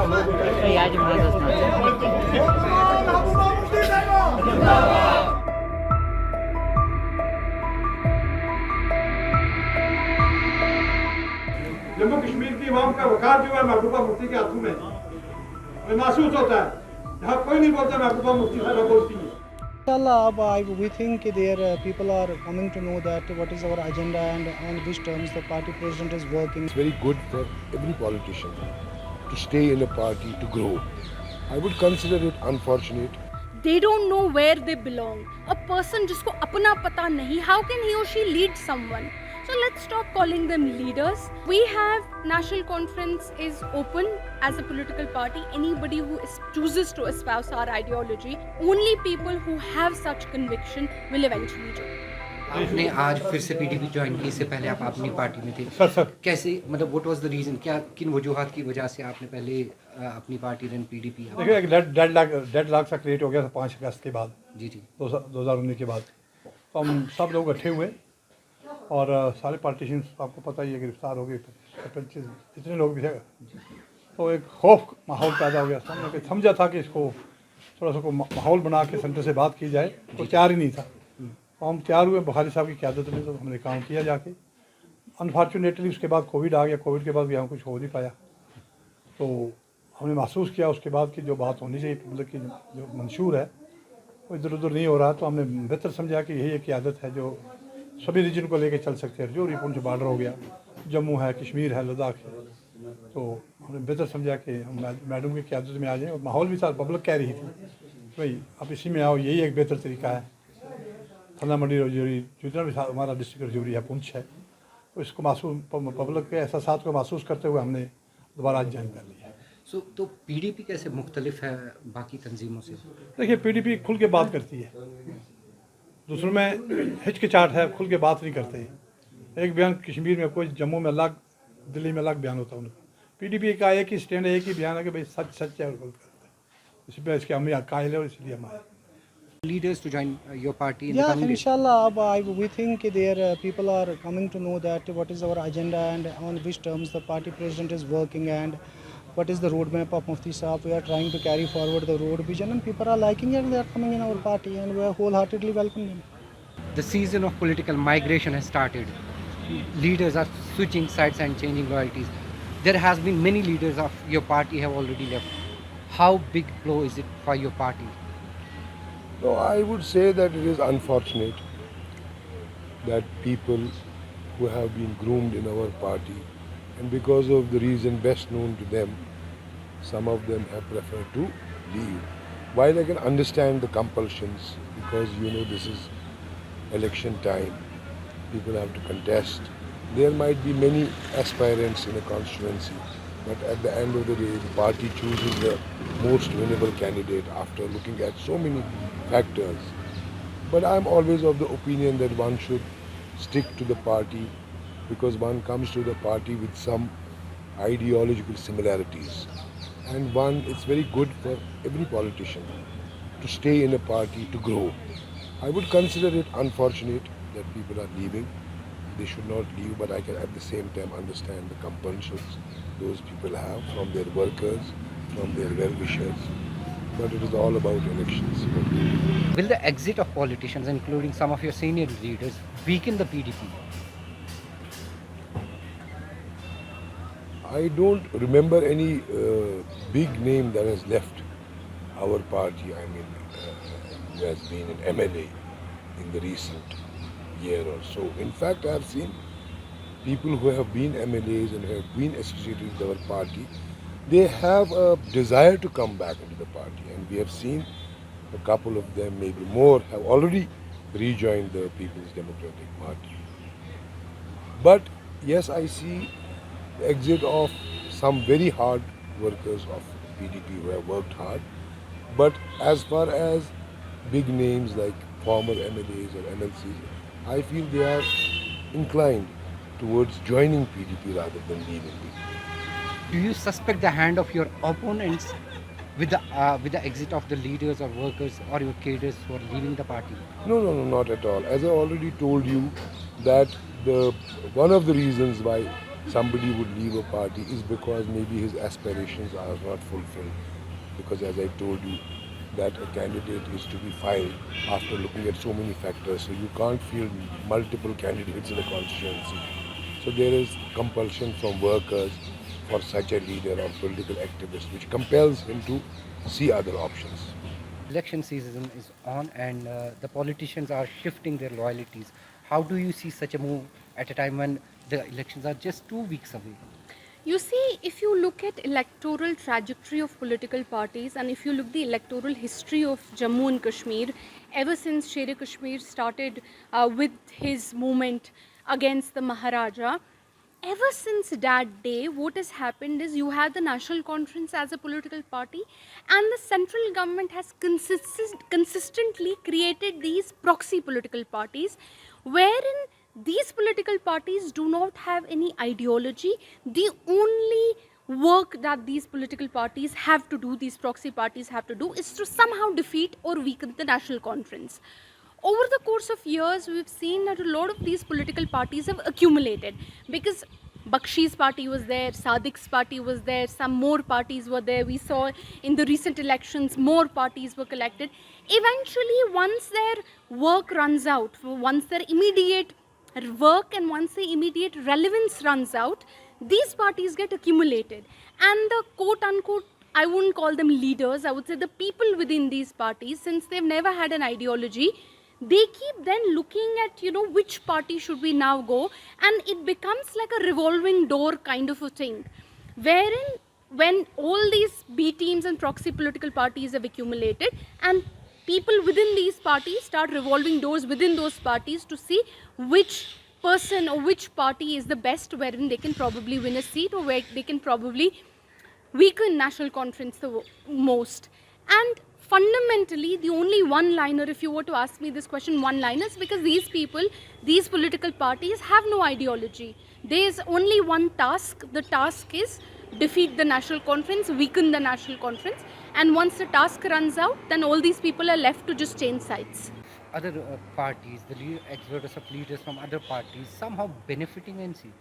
आज जम्मू कश्मीर की इमाम का वकार जो है महबूबा मुफ्ती के हाथों में हमें महसूस होता है। यहाँ कोई नहीं बोलता महबूबा मुफ्ती साहब बोलती है। Inshallah, we think there people are coming to know that what is our agenda and on which terms the party president is working. It's very good for every politician to stay in a party to grow. I would consider it unfortunate. They don't know where they belong. A person जिसको अपना पता नहीं, how can he or she lead someone? So let's stop calling them leaders. We have National Conference is open as a political party. Anybody who chooses to espouse our ideology, only people who have such conviction will eventually join. आपने आज फिर से PDP join की, इससे पहले आप अपनी party में थे। सर कैसे, मतलब व्हाट वाज द रीजन, क्या किन वजूहात की वजह से आपने पहले अपनी पार्टी देन पीडीपी? देखिए, एक डेड लॉक सा क्रिएट हो गया था 5 अगस्त के बाद। जी जी 2019 के बाद तो हम सब लोग इकट्ठे हुए और सारे पॉलिटिशियंस आपको पता ही है गिरफ्तार हो गए, जितने लोग भी थे। तो एक खौफ माहौल पैदा हो गया। हमने समझा था कि इसको थोड़ा सा माहौल बना के सेंटर से बात की जाए, तो तैयार ही नहीं था। तो हम तैयार हुए बुखारी साहब की क़यादत में, तो हमने काम किया जाके। अनफॉर्चुनेटली उसके बाद कोविड आ गया। कोविड के बाद भी हम कुछ हो नहीं पाया। तो हमने महसूस किया उसके बाद कि जो बात होनी चाहिए पब्लिक की, जो मंशूर है वो इधर उधर नहीं हो रहा। तो हमने बेहतर समझा कि यही एक क़यादत है जो सभी रीजन को लेके चल सकते हैं। जो पुंछ बॉर्डर हो गया, जम्मू है, कश्मीर है, लद्दाख है। तो हमने बेहतर समझा कि हम मैडम की क़यादत में आ जाएँ। और माहौल भी था, पब्लिक कह रही थी भाई आप इसी में आओ, यही एक बेहतर तरीका है। थन्ना मंडी रजौरी जितना भी हमारा डिस्ट्रिक्ट रजौरी है, पुंछ है, तो इसको महसूस पब्लिक के एहसास को महसूस करते हुए हमने दोबारा आज ज्वाइन कर लिया। तो पीडीपी कैसे मुख्तलिफ है बाकी तंजीमों से? देखिए, पीडीपी खुल के बात करती है, दूसरों में हिचकिचाहट है, खुल के बात नहीं करते। एक बयान कश्मीर में कोई, जम्मू में अलग, दिल्ली में अलग बयान होता है उनका। पीडीपी का एक ही स्टैंड है, एक ही बयान है कि भाई सच सच है और गलत गलत है। इसी पर इसके हम कायल है और इसलिए हम आए। Leaders to join your party in the Yeah, coming days? inshallah, we think there people are coming to know that what is our agenda and on which terms the party president is working and what is the roadmap of Mufti Saab. We are trying to carry forward the road vision and people are liking it. They are coming in our party and we are wholeheartedly welcoming them. The season of political migration has started. Leaders are switching sides and changing loyalties. There has been many leaders of your party have already left. How big blow is it for your party? No, I would say that it is unfortunate that people who have been groomed in our party, and because of the reason best known to them, some of them have preferred to leave. While I can understand the compulsions, because this is election time, people have to contest. There might be many aspirants in a constituency, but at the end of the day, the party chooses the most winnable candidate after looking at so many factors. But I'm always of the opinion that one should stick to the party because one comes to the party with some ideological similarities. And it's very good for every politician to stay in a party to grow. I would consider it unfortunate that people are leaving. They should not leave, but I can at the same time understand the compulsions those people have from their workers, from their well-wishers. But it is all about elections. Will the exit of politicians, including some of your senior leaders, weaken the PDP? I don't remember any big name that has left our party. I mean, who has been an MLA in the recent year or so. In fact, I have seen people who have been MLAs and have been associated with our party. They have a desire to come back into the party, and we have seen a couple of them, maybe more, have already rejoined the People's Democratic Party. But yes, I see the exit of some very hard workers of PDP who have worked hard. But as far as big names like former MLAs or MLCs, I feel they are inclined towards joining PDP rather than leaving PDP. Do you suspect the hand of your opponents with the exit of the leaders or workers or your cadres who are leaving the party? No, not at all. As I already told you, that one of the reasons why somebody would leave a party is because maybe his aspirations are not fulfilled. Because as I told you, that a candidate is to be filed after looking at so many factors. So you can't field multiple candidates in a constituency. So there is compulsion from workers for such a leader or political activist, which compels him to see other options. Election season is on, and the politicians are shifting their loyalties. How do you see such a move at a time when the elections are just 2 weeks away? You see, if you look at electoral trajectory of political parties and if you look the electoral history of Jammu and Kashmir, ever since Sher Kashmir started with his movement against the Maharaja, ever since that day, what has happened is you have the National Conference as a political party, and the central government has consistently created these proxy political parties, wherein these political parties do not have any ideology. The only work that these political parties have to do, these proxy parties have to do, is to somehow defeat or weaken the National Conference. Over the course of years, we've seen that a lot of these political parties have accumulated, because Bakshi's party was there, Sadiq's party was there, some more parties were there. We saw in the recent elections more parties were collected. Eventually, once their work runs out, once their immediate work and once the immediate relevance runs out, these parties get accumulated. And the quote unquote, I wouldn't call them leaders, I would say the people within these parties, since they've never had an ideology, they keep then looking at, which party should we now go, and it becomes like a revolving door kind of a thing, wherein when all these B teams and proxy political parties have accumulated, and people within these parties start revolving doors within those parties to see which person or which party is the best, wherein they can probably win a seat or where they can probably weaken National Conference the most. And fundamentally, the only one-liner, if you were to ask me this question, one-liners, because these people, these political parties have no ideology. There is only one task. The task is defeat the National Conference, weaken the National Conference, and once the task runs out, then all these people are left to just change sides. Other parties, the exodus of leaders from other parties, somehow benefiting NC.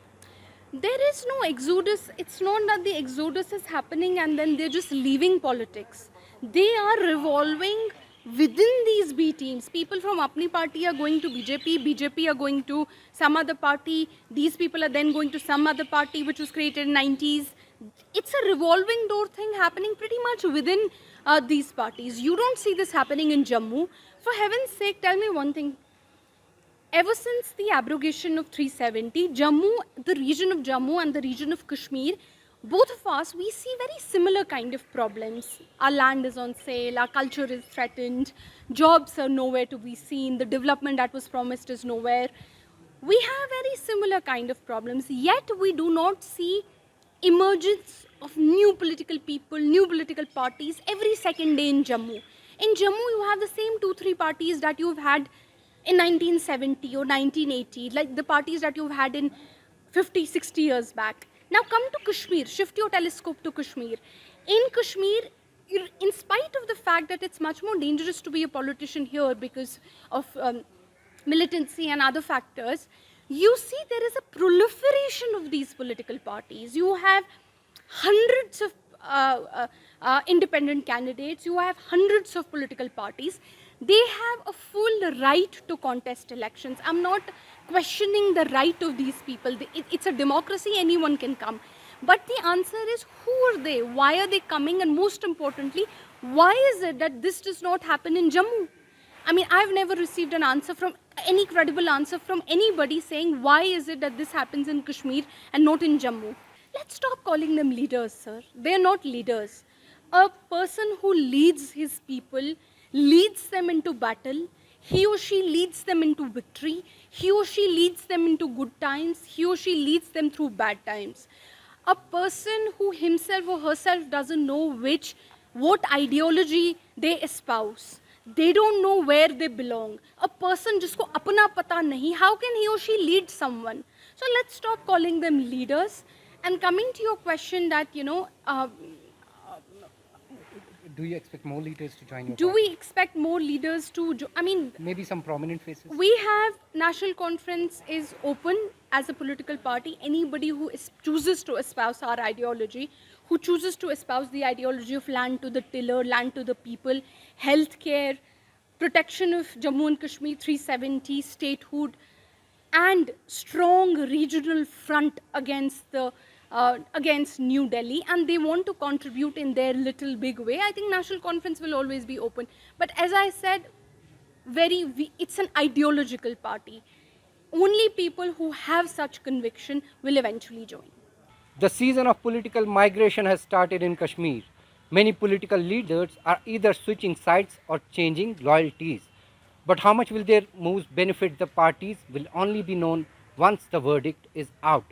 There is no exodus. It's not that the exodus is happening and then they're just leaving politics. They are revolving within these B teams. People from Apni party are going to BJP, BJP are going to some other party, these people are then going to some other party which was created in 90s. It's a revolving door thing happening pretty much within these parties. You don't see this happening in Jammu. For heaven's sake, tell me one thing. Ever since the abrogation of 370, Jammu, the region of Jammu and the region of Kashmir, both of us, we see very similar kind of problems. Our land is on sale, our culture is threatened, jobs are nowhere to be seen, the development that was promised is nowhere. We have very similar kind of problems, yet we do not see emergence of new political people, new political parties every second day in Jammu. In Jammu, you have the same 2-3 parties that you've had in 1970 or 1980, like the parties that you've had in 50, 60 years back. Now come to Kashmir, shift your telescope to Kashmir. In Kashmir, in spite of the fact that it's much more dangerous to be a politician here because of militancy and other factors, you see there is a proliferation of these political parties. You have hundreds of independent candidates, you have hundreds of political parties. They have a full right to contest elections. I'm not questioning the right of these people. It's a democracy, anyone can come. But the answer is, who are they? Why are they coming? And most importantly, why is it that this does not happen in Jammu? I mean, I've never received an answer from, any credible answer from anybody saying, why is it that this happens in Kashmir and not in Jammu? Let's stop calling them leaders, sir. They're not leaders. A person who leads his people, leads them into battle, he or she leads them into victory, he or she leads them into good times, he or she leads them through bad times. A person who himself or herself doesn't know what ideology they espouse, they don't know where they belong. A person jisko apna pata nahi, how can he or she lead someone? So let's stop calling them leaders. And coming to your question that, Do you expect more leaders to join your Do party? we expect more leaders to I mean, Maybe some prominent faces? we have National Conference is open as a political party. Anybody who chooses to espouse our ideology, who chooses to espouse the ideology of land to the tiller, land to the people, healthcare, protection of Jammu and Kashmir 370, statehood, and strong regional front against the against New Delhi, and they want to contribute in their little big way, I think National Conference will always be open. But as I said, it's an ideological party. Only people who have such conviction will eventually join. The season of political migration has started in Kashmir. Many political leaders are either switching sides or changing loyalties. But how much will their moves benefit the parties will only be known once the verdict is out.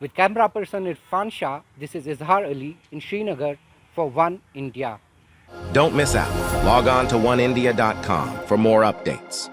With camera person Irfan Shah, this is Izhar Ali in Srinagar for One India. Don't miss out. Log on to oneindia.com for more updates.